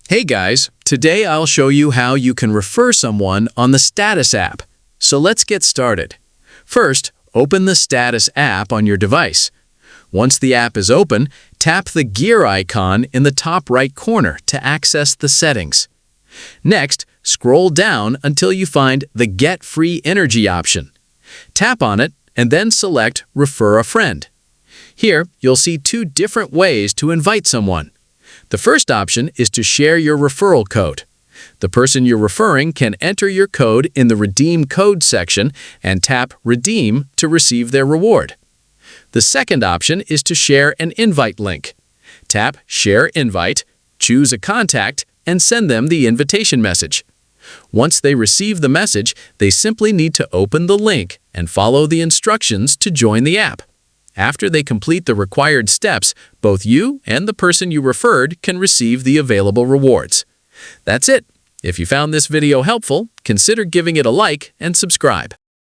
Hey guys, today I'll show you how you can refer someone on the Status app. So let's get started. First, open the Status app on your device. Once the app is open, tap the gear icon in the top right corner to access the settings. Next, scroll down until you find the Get Free Energy option. Tap on it and then select Refer a Friend. Here, you'll see two different ways to invite someone. The first option is to share your referral code. The person you're referring can enter your code in the Redeem Code section and tap Redeem to receive their reward. The second option is to share an invite link. Tap Share Invite, choose a contact, and send them the invitation message. Once they receive the message, they simply need to open the link and follow the instructions to join the app. After they complete the required steps, both you and the person you referred can receive the available rewards. That's it. If you found this video helpful, consider giving it a like and subscribe.